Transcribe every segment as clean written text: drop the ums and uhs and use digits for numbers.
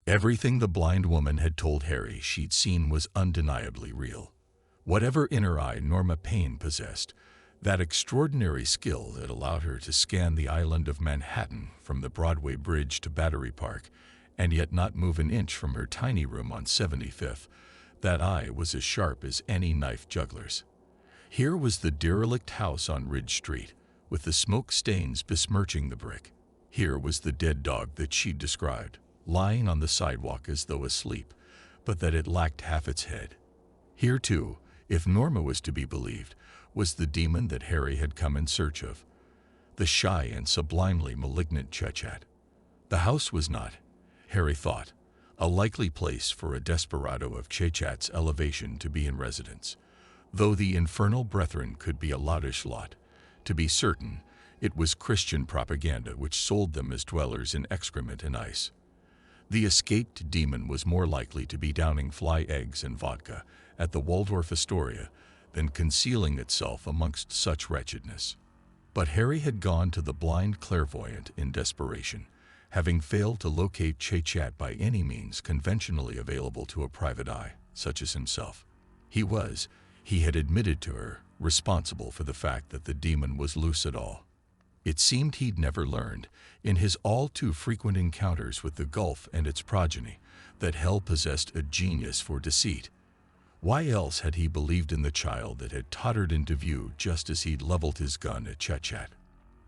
Everything the blind woman had told Harry she'd seen was undeniably real. Whatever inner eye Norma Payne possessed, that extraordinary skill that allowed her to scan the island of Manhattan from the Broadway Bridge to Battery Park, and yet not move an inch from her tiny room on 75th, that eye was as sharp as any knife juggler's. Here was the derelict house on Ridge Street, with the smoke stains besmirching the brick. Here was the dead dog that she'd described, lying on the sidewalk as though asleep, but that it lacked half its head. Here, too, if Norma was to be believed, was the demon that Harry had come in search of, the shy and sublimely malignant Chechat. The house was not, Harry thought, a likely place for a desperado of Chechat's elevation to be in residence, though the infernal brethren could be a loutish lot. To be certain, it was Christian propaganda which sold them as dwellers in excrement and ice. The escaped demon was more likely to be downing fly eggs and vodka at the Waldorf Astoria than concealing itself amongst such wretchedness. But Harry had gone to the blind clairvoyant in desperation, having failed to locate Chechat by any means conventionally available to a private eye, such as himself. He had admitted to her, responsible for the fact that the demon was loose at all. It seemed he'd never learned, in his all too frequent encounters with the Gulf and its progeny, that hell possessed a genius for deceit. Why else had he believed in the child that had tottered into view just as he'd leveled his gun at Chechat?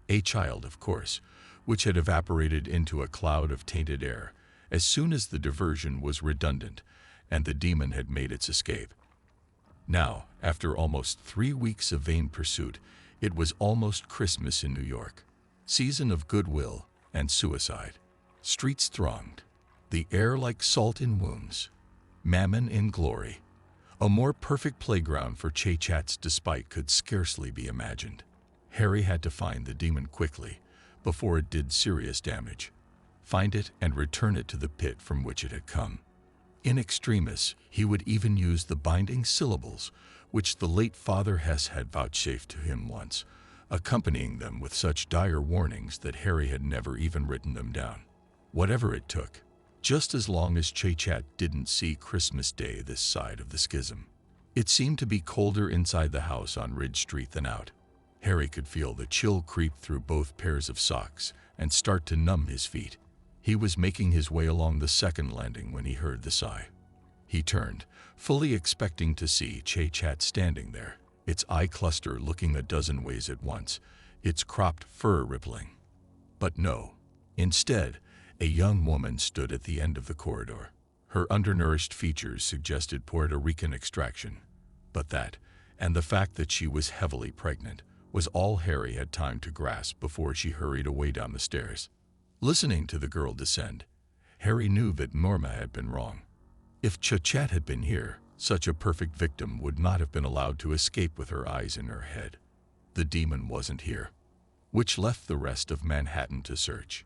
A child, of course, which had evaporated into a cloud of tainted air as soon as the diversion was redundant and the demon had made its escape. Now, after almost 3 weeks of vain pursuit, it was almost Christmas in New York, season of goodwill and suicide. Streets thronged, the air like salt in wounds, mammon in glory. A more perfect playground for Chechat's despite could scarcely be imagined. Harry had to find the demon quickly, before it did serious damage. Find it and return it to the pit from which it had come. In extremis, he would even use the binding syllables which the late Father Hess had vouchsafed to him once, accompanying them with such dire warnings that Harry had never even written them down. Whatever it took, just as long as Chechat didn't see Christmas Day this side of the schism. It seemed to be colder inside the house on Ridge Street than out. Harry could feel the chill creep through both pairs of socks and start to numb his feet. He was making his way along the second landing when he heard the sigh. He turned, fully expecting to see Chechat standing there, its eye cluster looking a dozen ways at once, its cropped fur rippling. But no. Instead, a young woman stood at the end of the corridor. Her undernourished features suggested Puerto Rican extraction. But that, and the fact that she was heavily pregnant, was all Harry had time to grasp before she hurried away down the stairs. Listening to the girl descend, Harry knew that Norma had been wrong. If Chechat had been here, such a perfect victim would not have been allowed to escape with her eyes in her head. The demon wasn't here, which left the rest of Manhattan to search.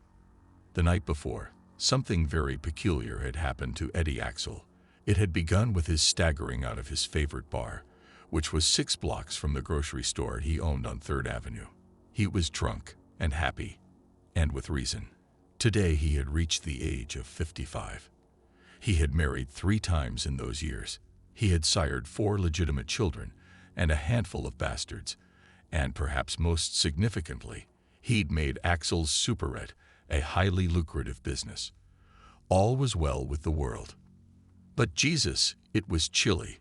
The night before, something very peculiar had happened to Eddie Axel. It had begun with his staggering out of his favorite bar, which was 6 blocks from the grocery store he owned on 3rd Avenue. He was drunk and happy, and with reason. Today he had reached the age of 55. He had married 3 times in those years. He had sired 4 legitimate children and a handful of bastards, and perhaps most significantly, he'd made Axel's superette a highly lucrative business. All was well with the world. But Jesus, it was chilly.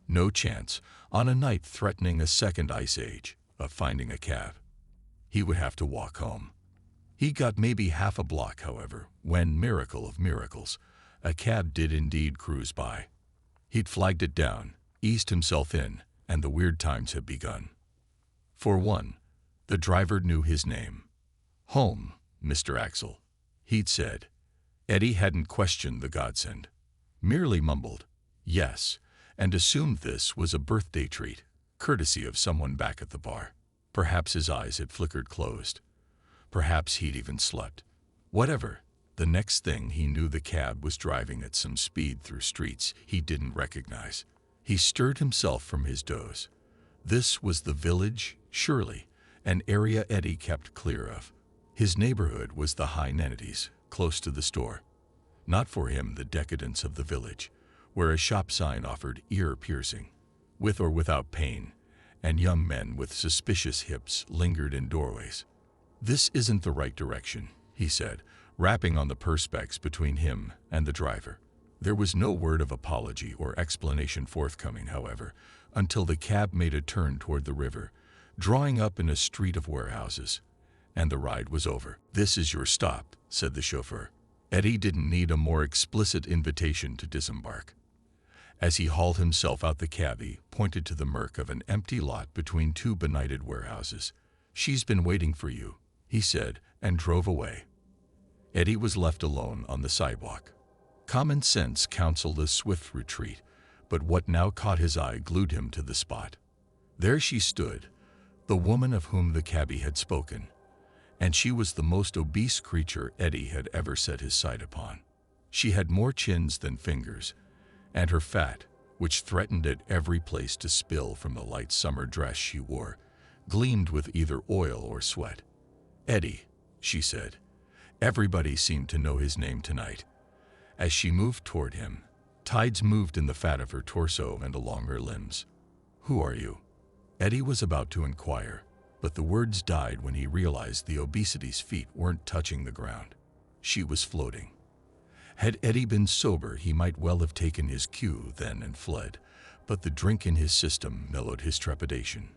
No chance, on a night threatening a second ice age, of finding a cab. He would have to walk home. He got maybe half a block, however, when, miracle of miracles, a cab did indeed cruise by. He'd flagged it down, eased himself in, and the weird times had begun. For one, the driver knew his name. "Home, Mr. Axel," he'd said. Eddie hadn't questioned the godsend, merely mumbled, "Yes," and assumed this was a birthday treat, courtesy of someone back at the bar. Perhaps his eyes had flickered closed. Perhaps he'd even slept. Whatever, the next thing he knew the cab was driving at some speed through streets he didn't recognize. He stirred himself from his doze. This was the Village, surely, an area Eddie kept clear of. His neighborhood was the High Nenities, close to the store. Not for him the decadence of the village, where a shop sign offered ear-piercing, with or without pain, and young men with suspicious hips lingered in doorways. "This isn't the right direction," he said, rapping on the perspex between him and the driver. There was no word of apology or explanation forthcoming, however, until the cab made a turn toward the river, drawing up in a street of warehouses, and the ride was over. "This is your stop," said the chauffeur. Eddie didn't need a more explicit invitation to disembark. As he hauled himself out, the cabbie pointed to the murk of an empty lot between two benighted warehouses. "She's been waiting for you," he said, and drove away. Eddie was left alone on the sidewalk. Common sense counseled a swift retreat, but what now caught his eye glued him to the spot. There she stood, the woman of whom the cabbie had spoken, and she was the most obese creature Eddie had ever set his sight upon. She had more chins than fingers, and her fat, which threatened at every place to spill from the light summer dress she wore, gleamed with either oil or sweat. "Eddie," she said. Everybody seemed to know his name tonight. As she moved toward him, tides moved in the fat of her torso and along her limbs. "Who are you?" Eddie was about to inquire, but the words died when he realized the obesity's feet weren't touching the ground. She was floating. Had Eddie been sober, he might well have taken his cue then and fled, but the drink in his system mellowed his trepidation.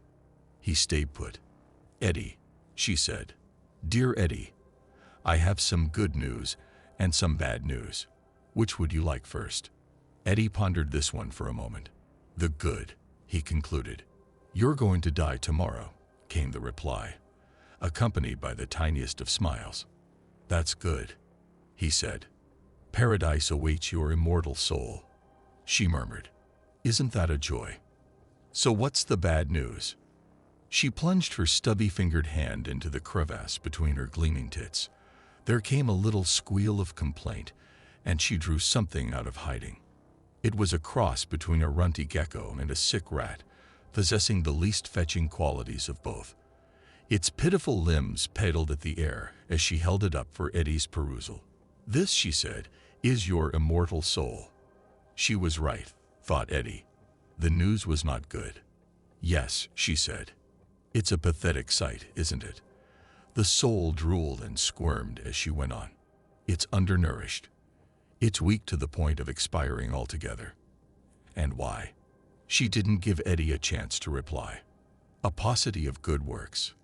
He stayed put. "Eddie," she said. "Dear Eddie, I have some good news and some bad news. Which would you like first?" Eddie pondered this one for a moment. "The good," he concluded. "You're going to die tomorrow," came the reply, accompanied by the tiniest of smiles. "That's good," he said. "Paradise awaits your immortal soul," she murmured. "Isn't that a joy? So what's the bad news?" She plunged her stubby-fingered hand into the crevasse between her gleaming tits. There came a little squeal of complaint, and she drew something out of hiding. It was a cross between a runty gecko and a sick rat, possessing the least fetching qualities of both. Its pitiful limbs pedaled at the air as she held it up for Eddie's perusal. "This," she said, "is your immortal soul." She was right, thought Eddie. The news was not good. "Yes," she said. "It's a pathetic sight, isn't it?" The soul drooled and squirmed as she went on. "It's undernourished. It's weak to the point of expiring altogether." "And why?" She didn't give Eddie a chance to reply. "A paucity of good works."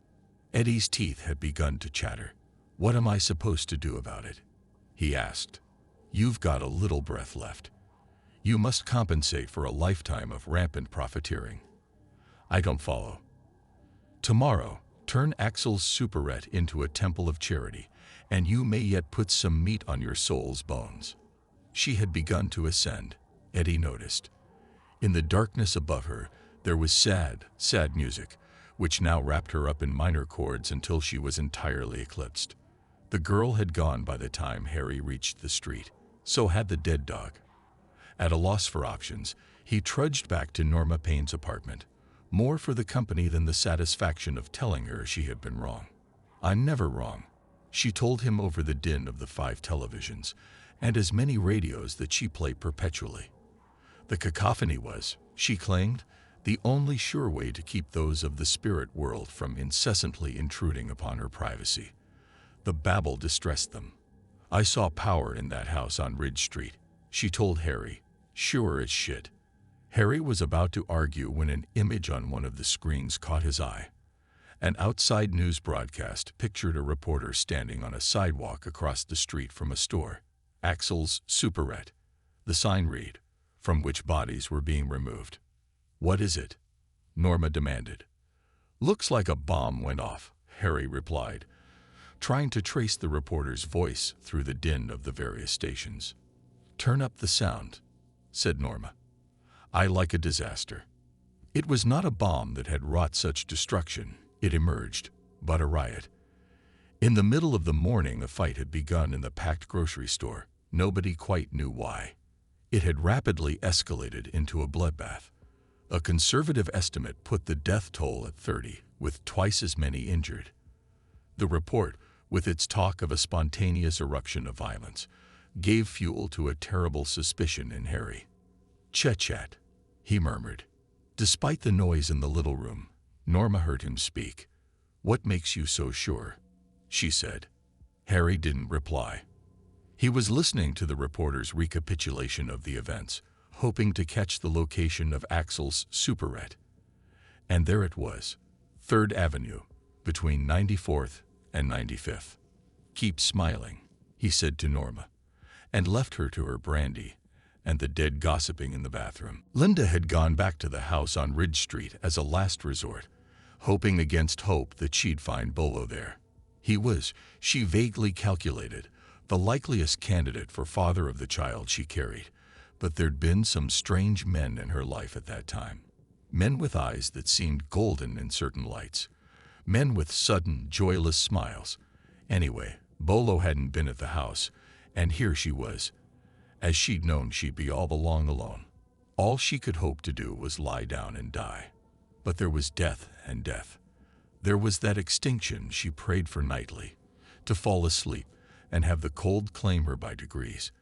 Eddie's teeth had begun to chatter. "What am I supposed to do about it?" he asked. "You've got a little breath left. You must compensate for a lifetime of rampant profiteering." "I don't follow." "Tomorrow, turn Axel's superette into a temple of charity, and you may yet put some meat on your soul's bones." She had begun to ascend, Eddie noticed. In the darkness above her, there was sad, sad music, which now wrapped her up in minor chords until she was entirely eclipsed. The girl had gone by the time Harry reached the street. So had the dead dog. At a loss for options, he trudged back to Norma Payne's apartment, more for the company than the satisfaction of telling her she had been wrong. "I'm never wrong," she told him over the din of the 5 televisions, and as many radios that she played perpetually. The cacophony was, she claimed, the only sure way to keep those of the spirit world from incessantly intruding upon her privacy. The babble distressed them. "I saw power in that house on Ridge Street," she told Harry, "sure as shit." Harry was about to argue when an image on one of the screens caught his eye. An outside news broadcast pictured a reporter standing on a sidewalk across the street from a store. "Axel's superette," the sign read, from which bodies were being removed. "What is it?" Norma demanded. "Looks like a bomb went off," Harry replied, trying to trace the reporter's voice through the din of the various stations. "Turn up the sound," said Norma. "I like a disaster." It was not a bomb that had wrought such destruction, it emerged, but a riot. In the middle of the morning, a fight had begun in the packed grocery store. Nobody quite knew why. It had rapidly escalated into a bloodbath. A conservative estimate put the death toll at 30, with twice as many injured. The report, with its talk of a spontaneous eruption of violence, gave fuel to a terrible suspicion in Harry. "Chet," he murmured. Despite the noise in the little room, Norma heard him speak. "What makes you so sure?" she said. Harry didn't reply. He was listening to the reporter's recapitulation of the events, hoping to catch the location of Axel's superette. And there it was, 3rd Avenue, between 94th and 95th. "Keep smiling," he said to Norma, and left her to her brandy and the dead gossiping in the bathroom. Linda had gone back to the house on Ridge Street as a last resort, hoping against hope that she'd find Bolo there. He was, she vaguely calculated, the likeliest candidate for father of the child she carried, but there'd been some strange men in her life at that time. Men with eyes that seemed golden in certain lights. Men with sudden, joyless smiles. Anyway, Bolo hadn't been at the house, and here she was. As she'd known she'd be all along alone. All she could hope to do was lie down and die. But there was death and death. There was that extinction she prayed for nightly, to fall asleep and have the cold claim her by degrees.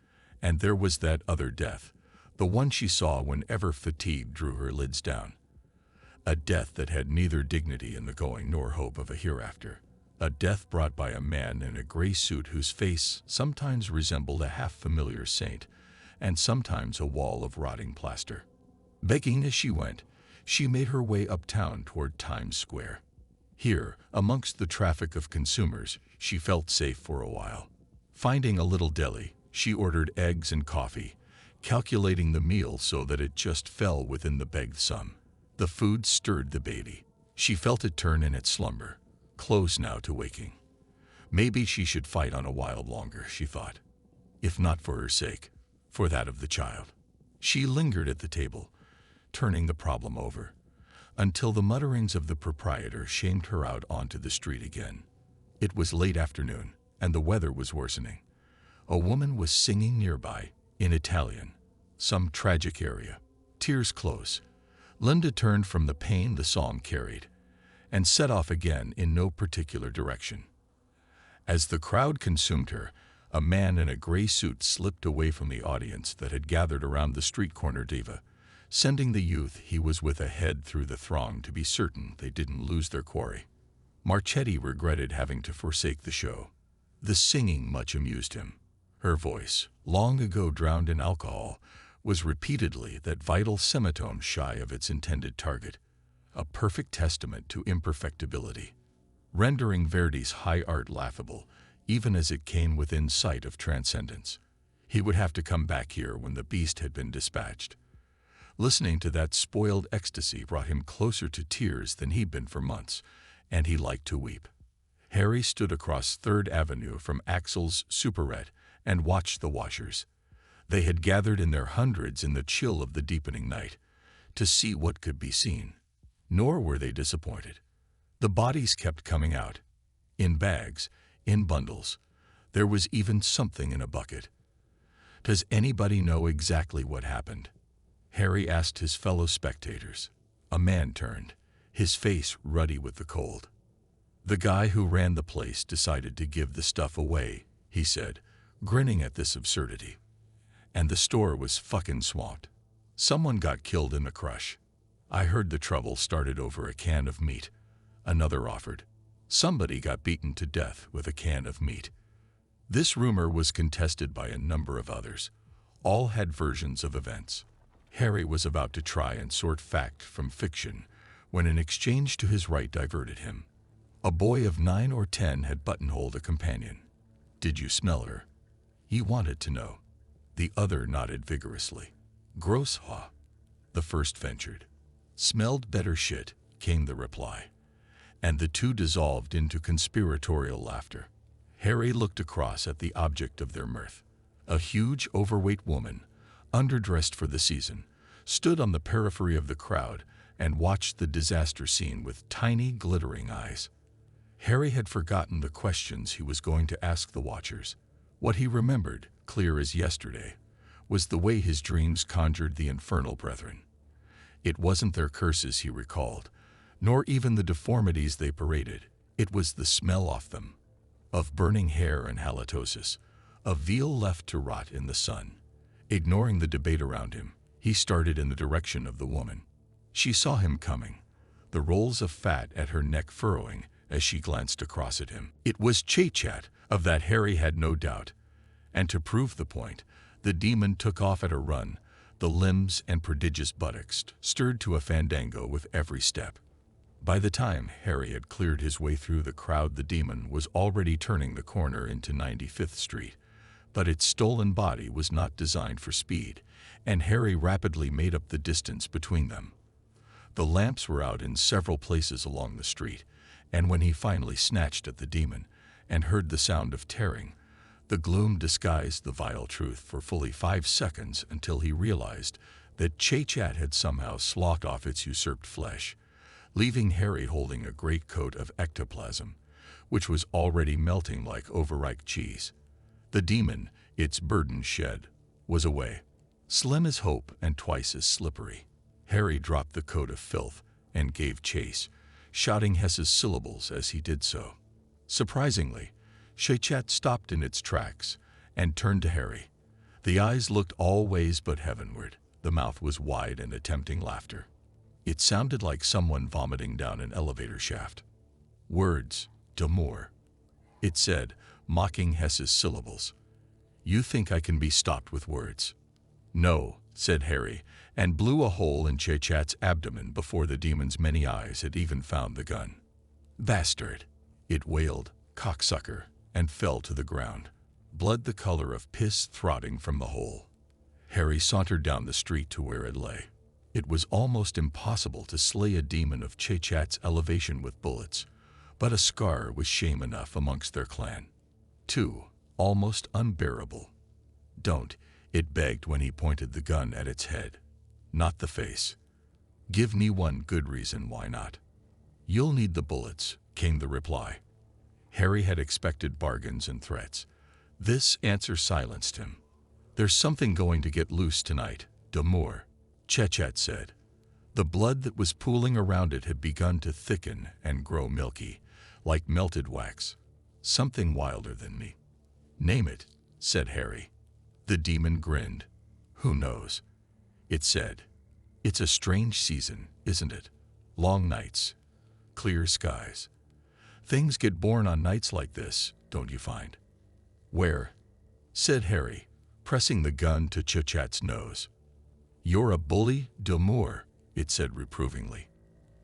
And there was that other death, the one she saw whenever fatigue drew her lids down. A death that had neither dignity in the going nor hope of a hereafter. A death brought by a man in a gray suit whose face sometimes resembled a half-familiar saint, and sometimes a wall of rotting plaster. Begging as she went, she made her way uptown toward Times Square. Here, amongst the traffic of consumers, she felt safe for a while. Finding a little deli, she ordered eggs and coffee, calculating the meal so that it just fell within the begged sum. The food stirred the baby. She felt it turn in its slumber, close now to waking. Maybe she should fight on a while longer, she thought. If not for her sake, for that of the child. She lingered at the table, turning the problem over, until the mutterings of the proprietor shamed her out onto the street again. It was late afternoon, and the weather was worsening. A woman was singing nearby, in Italian, some tragic aria, tears close. Linda turned from the pain the song carried, and set off again in no particular direction. As the crowd consumed her, a man in a gray suit slipped away from the audience that had gathered around the street corner diva, sending the youth he was with ahead through the throng to be certain they didn't lose their quarry. Marchetti regretted having to forsake the show. The singing much amused him. Her voice, long ago drowned in alcohol, was repeatedly that vital semitone shy of its intended target. A perfect testament to imperfectibility, rendering Verdi's high art laughable, even as it came within sight of transcendence. He would have to come back here when the beast had been dispatched. Listening to that spoiled ecstasy brought him closer to tears than he'd been for months, and he liked to weep. Harry stood across 3rd Avenue from Axel's superette and watched the washers. They had gathered in their hundreds in the chill of the deepening night, to see what could be seen. Nor were they disappointed. The bodies kept coming out, in bags, in bundles. There was even something in a bucket. Does anybody know exactly what happened? Harry asked his fellow spectators. A man turned, his face ruddy with the cold. "The guy who ran the place decided to give the stuff away," he said, grinning at this absurdity. "And the store was fucking swamped. Someone got killed in the crush. I heard the trouble started over a can of meat," another offered. "Somebody got beaten to death with a can of meat." This rumor was contested by a number of others. All had versions of events. Harry was about to try and sort fact from fiction when an exchange to his right diverted him. A boy of 9 or 10 had buttonholed a companion. "Did you smell her?" He wanted to know. The other nodded vigorously. "Gross, huh?" the first ventured. "Smelled better shit," came the reply, and the two dissolved into conspiratorial laughter. Harry looked across at the object of their mirth. A huge, overweight woman, underdressed for the season, stood on the periphery of the crowd and watched the disaster scene with tiny, glittering eyes. Harry had forgotten the questions he was going to ask the watchers. What he remembered, clear as yesterday, was the way his dreams conjured the infernal brethren. It wasn't their curses he recalled, nor even the deformities they paraded. It was the smell off them, of burning hair and halitosis, a veal left to rot in the sun. Ignoring the debate around him, he started in the direction of the woman. She saw him coming, the rolls of fat at her neck furrowing as she glanced across at him. It was Chit-Chat, of that Harry had no doubt, and to prove the point, the demon took off at a run, the limbs and prodigious buttocks stirred to a fandango with every step. By the time Harry had cleared his way through the crowd, the demon was already turning the corner into 95th Street, but its stolen body was not designed for speed, and Harry rapidly made up the distance between them. The lamps were out in several places along the street, and when he finally snatched at the demon and heard the sound of tearing, the gloom disguised the vile truth for fully 5 seconds until he realized that Chit-Chat had somehow sloughed off its usurped flesh, leaving Harry holding a great coat of ectoplasm, which was already melting like overripe cheese. The demon, its burden shed, was away, slim as hope and twice as slippery. Harry dropped the coat of filth and gave chase, shouting Hess's syllables as he did so. Surprisingly, Chit-Chat stopped in its tracks and turned to Harry. The eyes looked all ways but heavenward. The mouth was wide in attempting laughter. It sounded like someone vomiting down an elevator shaft. "Words, d'amour," it said, mocking Hess's syllables. "You think I can be stopped with words?" "No," said Harry, and blew a hole in Chit-Chat's abdomen before the demon's many eyes had even found the gun. "Bastard!" it wailed, "cocksucker," and fell to the ground, blood the color of piss throtting from the hole. Harry sauntered down the street to where it lay. It was almost impossible to slay a demon of Chit-Chat's elevation with bullets, but a scar was shame enough amongst their clan. Too, almost unbearable. "Don't," it begged when he pointed the gun at its head. "Not the face. Give me one good reason why not." "You'll need the bullets," came the reply. Harry had expected bargains and threats. This answer silenced him. "There's something going to get loose tonight, d'amour," Chit-Chat said. The blood that was pooling around it had begun to thicken and grow milky, like melted wax. "Something wilder than me." "Name it," said Harry. The demon grinned. "Who knows?" it said. "It's a strange season, isn't it? Long nights, clear skies. Things get born on nights like this, don't you find?" "Where?" said Harry, pressing the gun to Chit-Chat's nose. "You're a bully, d'amour," it said reprovingly.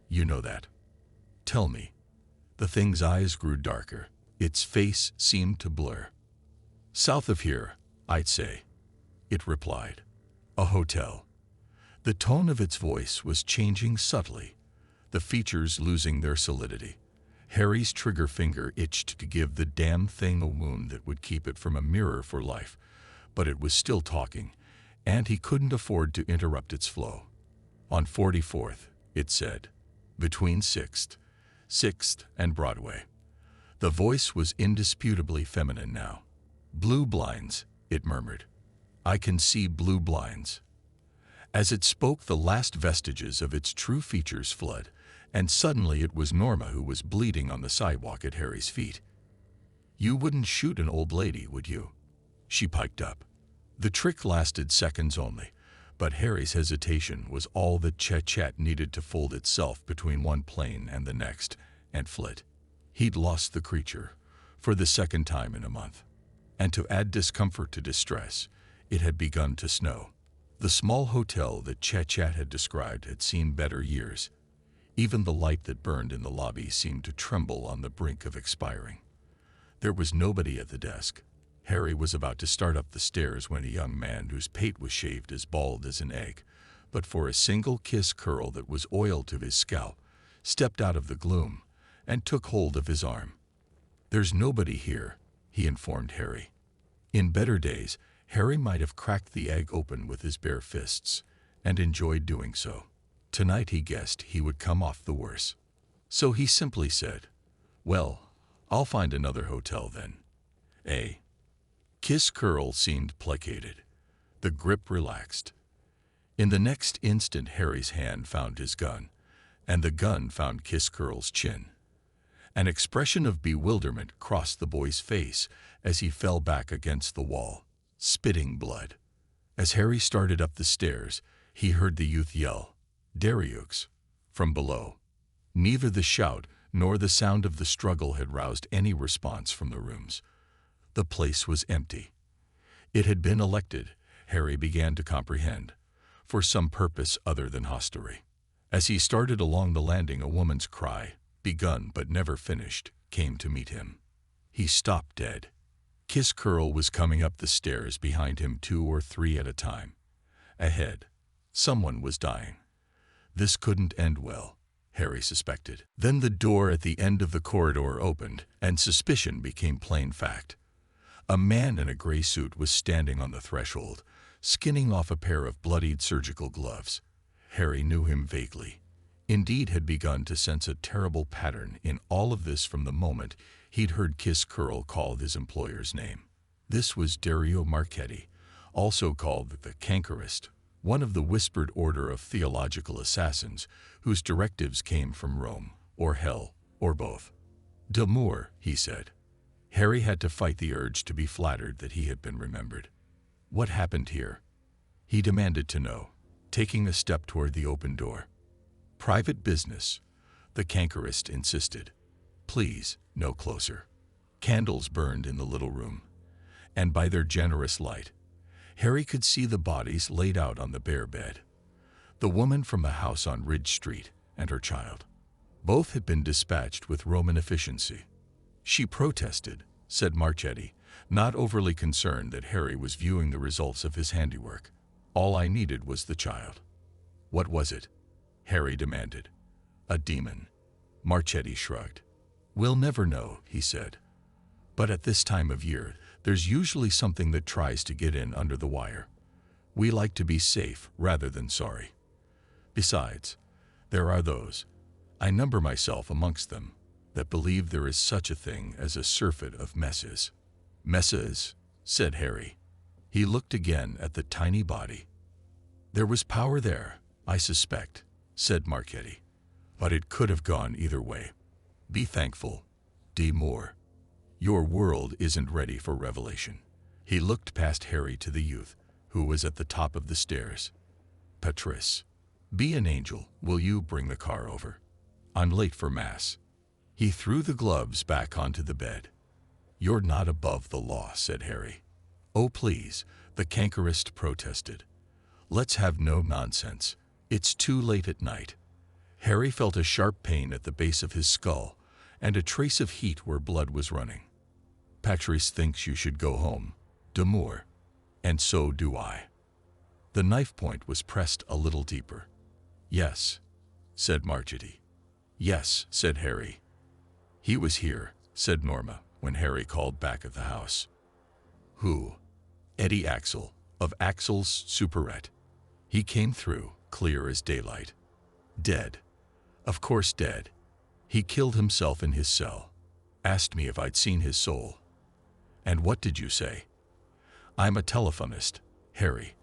"You know that. Tell me." The thing's eyes grew darker. Its face seemed to blur. "South of here, I'd say," it replied. "A hotel." The tone of its voice was changing subtly, the features losing their solidity. Harry's trigger finger itched to give the damn thing a wound that would keep it from a mirror for life, but it was still talking, and he couldn't afford to interrupt its flow. "On 44th, it said, between 6th and Broadway." The voice was indisputably feminine now. "Blue blinds," it murmured. "I can see blue blinds." As it spoke, the last vestiges of its true features fled, and suddenly it was Norma who was bleeding on the sidewalk at Harry's feet. "You wouldn't shoot an old lady, would you?" she piped up. The trick lasted seconds only, but Harry's hesitation was all that Chit-Chat needed to fold itself between one plane and the next and flit. He'd lost the creature, for the second time in a month. And to add discomfort to distress, it had begun to snow. The small hotel that Chit-Chat had described had seen better years. Even the light that burned in the lobby seemed to tremble on the brink of expiring. There was nobody at the desk. Harry was about to start up the stairs when a young man whose pate was shaved as bald as an egg, but for a single kiss curl that was oil to his scalp, stepped out of the gloom and took hold of his arm. "There's nobody here," he informed Harry. In better days, Harry might have cracked the egg open with his bare fists, and enjoyed doing so. Tonight he guessed he would come off the worse. So he simply said, "Well, I'll find another hotel then." Kiss Curl seemed placated. The grip relaxed. In the next instant, Harry's hand found his gun, and the gun found Kiss Curl's chin. An expression of bewilderment crossed the boy's face as he fell back against the wall, spitting blood. As Harry started up the stairs, he heard the youth yell, "Darius!" from below. Neither the shout nor the sound of the struggle had roused any response from the rooms. The place was empty. It had been elected, Harry began to comprehend, for some purpose other than hostelry. As he started along the landing, a woman's cry, begun but never finished, came to meet him. He stopped dead. Kiss Curl was coming up the stairs behind him 2 or 3 at a time. Ahead, someone was dying. This couldn't end well, Harry suspected. Then the door at the end of the corridor opened, and suspicion became plain fact. A man in a gray suit was standing on the threshold, skinning off a pair of bloodied surgical gloves. Harry knew him vaguely. Indeed, had begun to sense a terrible pattern in all of this from the moment he'd heard Kiss Curl call his employer's name. This was Dario Marchetti, also called the Cankerist, one of the whispered order of theological assassins whose directives came from Rome, or hell, or both. "Demure," he said. Harry had to fight the urge to be flattered that he had been remembered. "What happened here?" he demanded to know, taking a step toward the open door. "Private business," the Cankerist insisted. "Please, no closer." Candles burned in the little room, and by their generous light, Harry could see the bodies laid out on the bare bed. The woman from the house on Ridge Street and her child. Both had been dispatched with Roman efficiency. "She protested," said Marchetti, not overly concerned that Harry was viewing the results of his handiwork. "All I needed was the child." "What was it?" Harry demanded. "A demon." Marchetti shrugged. "We'll never know," he said. "But at this time of year, there's usually something that tries to get in under the wire. We like to be safe rather than sorry. Besides, there are those, I number myself amongst them, that believe there is such a thing as a surfeit of messes." "Messes," said Harry. He looked again at the tiny body. "There was power there, I suspect," said Marchetti. "But it could have gone either way. Be thankful, D. Moore. Your world isn't ready for revelation." He looked past Harry to the youth, who was at the top of the stairs. "Patrice, be an angel, will you bring the car over? I'm late for Mass." He threw the gloves back onto the bed. "You're not above the law," said Harry. "Oh, please," the Cankerist protested. "Let's have no nonsense. It's too late at night." Harry felt a sharp pain at the base of his skull and a trace of heat where blood was running. "Patrice thinks you should go home, Demure, and so do I." The knife point was pressed a little deeper. "Yes," said Marchetti. "Yes," said Harry. "He was here," said Norma, when Harry called back at the house. "Who?" "Eddie Axel, of Axel's Superette. He came through, clear as daylight. Dead. Of course dead. He killed himself in his cell. Asked me if I'd seen his soul." "And what did you say?" "I'm a telephonist, Harry.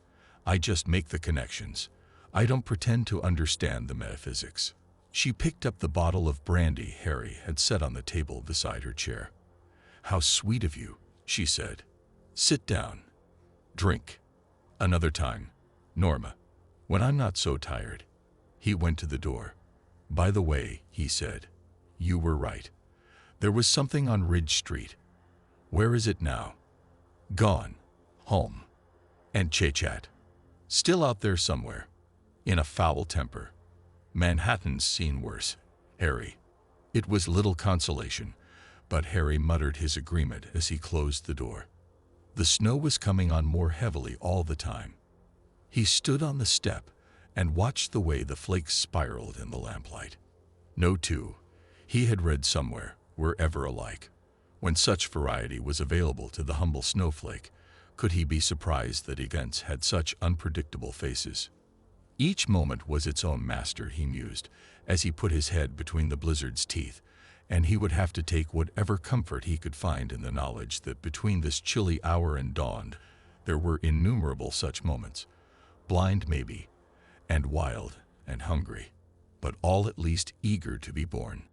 I just make the connections. I don't pretend to understand the metaphysics." She picked up the bottle of brandy Harry had set on the table beside her chair. "How sweet of you," she said. "Sit down. Drink. Another time, Norma, when I'm not so tired." He went to the door. "By the way," he said, "you were right. There was something on Ridge Street. Where is it now?" "Gone. Home. And Chechat. Still out there somewhere. In a foul temper. Manhattan's seen worse, Harry." It was little consolation, but Harry muttered his agreement as he closed the door. The snow was coming on more heavily all the time. He stood on the step and watched the way the flakes spiraled in the lamplight. No two, he had read somewhere, were ever alike. When such variety was available to the humble snowflake, could he be surprised that events had such unpredictable faces? Each moment was its own master, he mused, as he put his head between the blizzard's teeth, and he would have to take whatever comfort he could find in the knowledge that between this chilly hour and dawn, there were innumerable such moments, blind maybe, and wild and hungry, but all at least eager to be born.